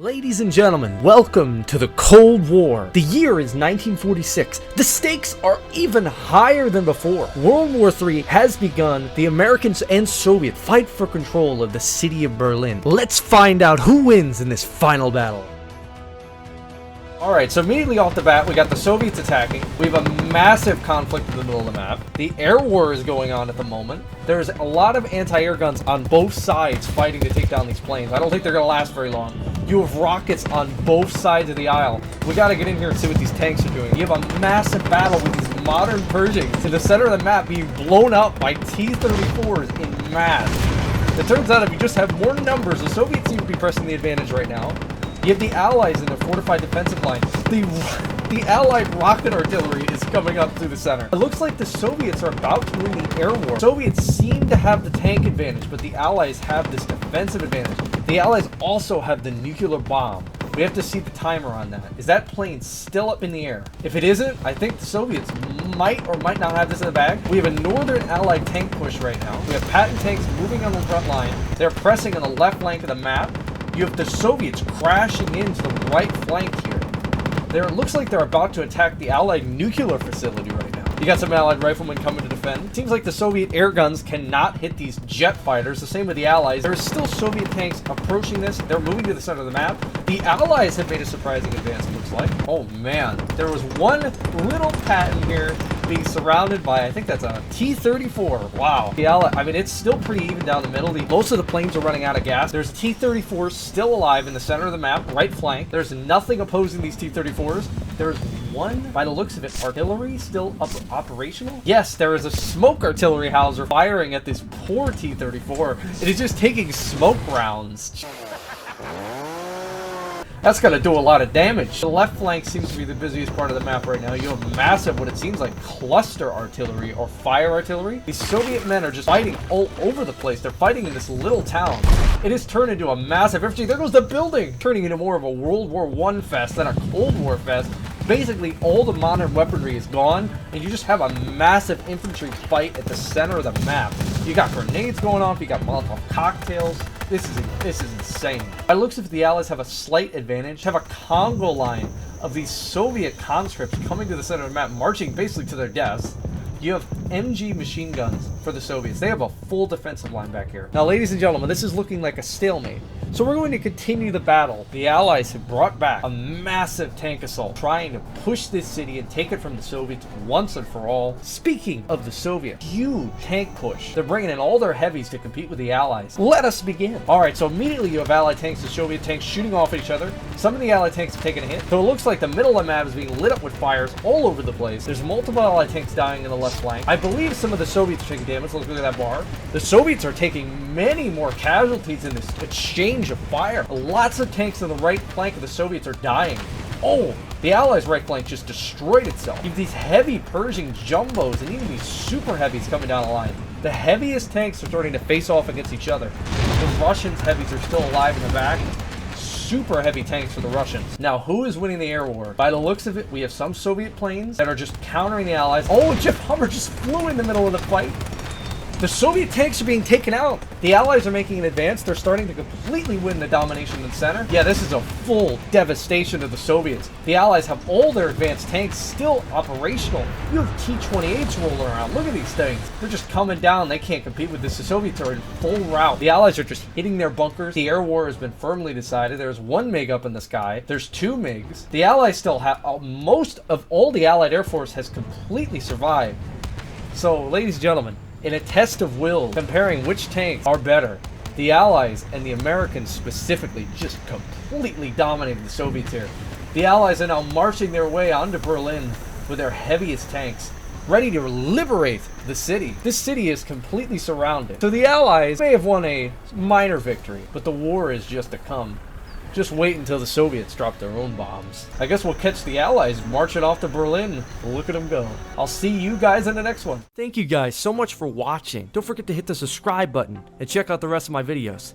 Ladies and gentlemen, welcome to the Cold War. The year is 1946. The stakes are even higher than before. World War III has begun. The Americans and Soviets fight for control of the city of Berlin. Let's find out who wins in this final battle. Alright, so immediately off the bat, we got the Soviets attacking. We have a massive conflict in the middle of the map. The air war is going on at the moment. There's a lot of anti-air guns on both sides fighting to take down these planes. I don't think they're going to last very long. You have rockets on both sides of the aisle. We got to get in here and see what these tanks are doing. You have a massive battle with these modern Pershings in the center of the map being blown up by T-34s in mass. It turns out if you just have more numbers, the Soviets seem to be pressing the advantage right now. You have the Allies in their fortified defensive line. The Allied rocket artillery is coming up through the center. It looks like the Soviets are about to win the air war. Soviets seem to have the tank advantage, but the Allies have this defensive advantage. The Allies also have the nuclear bomb. We have to see the timer on that. Is that plane still up in the air? If it isn't, I think the Soviets might or might not have this in the bag. We have a northern Allied tank push right now. We have Patton tanks moving on the front line. They're pressing on the left flank of the map. You have the Soviets crashing into the right flank here. It looks like they're about to attack the Allied nuclear facility right now. You got some Allied riflemen coming to defend. It seems like the Soviet air guns cannot hit these jet fighters. The same with the Allies. There are still Soviet tanks approaching this. They're moving to the center of the map. The Allies have made a surprising advance, it looks like. Oh man, there was one little Patton here being surrounded by, I think that's a T-34. Wow. The Allies, I mean, it's still pretty even down the middle. Most of the planes are running out of gas. There's T-34s still alive in the center of the map, right flank. There's nothing opposing these T-34s. There's one, by the looks of it, artillery still operational? Yes, there is a smoke artillery howitzer firing at this poor T-34. It is just taking smoke rounds. That's going to do a lot of damage. The left flank seems to be the busiest part of the map right now. You have massive, what it seems like, cluster artillery or fire artillery. These Soviet men are just fighting all over the place. They're fighting in this little town. It has turned into a massive infantry. There goes the building! Turning into more of a World War I fest than a Cold War fest. Basically, all the modern weaponry is gone, and you just have a massive infantry fight at the center of the map. You got grenades going off, you got Molotov cocktails. This is insane. By looks of it, the Allies have a slight advantage, have a Congo line of these Soviet conscripts coming to the center of the map, marching basically to their deaths. You have MG machine guns for the Soviets. They have a full defensive line back here. Now, ladies and gentlemen, this is looking like a stalemate. So we're going to continue the battle. The Allies have brought back a massive tank assault, trying to push this city and take it from the Soviets once and for all. Speaking of the Soviets, huge tank push. They're bringing in all their heavies to compete with the Allies. Let us begin. All right, so immediately you have Allied tanks and Soviet tanks shooting off at each other. Some of the Allied tanks have taken a hit. So it looks like the middle of the map is being lit up with fires all over the place. There's multiple Allied tanks dying in the left flank. I believe some of the Soviets are taking damage. Let's look at that bar. The Soviets are taking many more casualties in this exchange of fire. Lots of tanks on the right flank of the Soviets are dying. Oh, the Allies' right flank just destroyed itself. You have these heavy Pershing jumbos and even these super heavies coming down the line. The heaviest tanks are starting to face off against each other. The Russians' heavies are still alive in the back. Super heavy tanks for the Russians. Now, who is winning the air war? By the looks of it, we have some Soviet planes that are just countering the Allies. Oh, Jeff Hummer just flew in the middle of the fight. The Soviet tanks are being taken out. The Allies are making an advance. They're starting to completely win the domination in the center. Yeah, this is a full devastation of the Soviets. The Allies have all their advanced tanks still operational. You have T-28s rolling around. Look at these things. They're just coming down. They can't compete with this. The Soviets are in full rout. The Allies are just hitting their bunkers. The air war has been firmly decided. There's one MiG up in the sky. There's two MiGs. The Allies still have most of all the Allied Air Force has completely survived. So, ladies and gentlemen, in a test of will, comparing which tanks are better, the Allies and the Americans specifically just completely dominated the Soviets here. The Allies are now marching their way onto Berlin with their heaviest tanks, ready to liberate the city. This city is completely surrounded. So the Allies may have won a minor victory, but the war is just to come. Just wait until the Soviets drop their own bombs. I guess we'll catch the Allies marching off to Berlin. Look at them go. I'll see you guys in the next one. Thank you guys so much for watching. Don't forget to hit the subscribe button and check out the rest of my videos.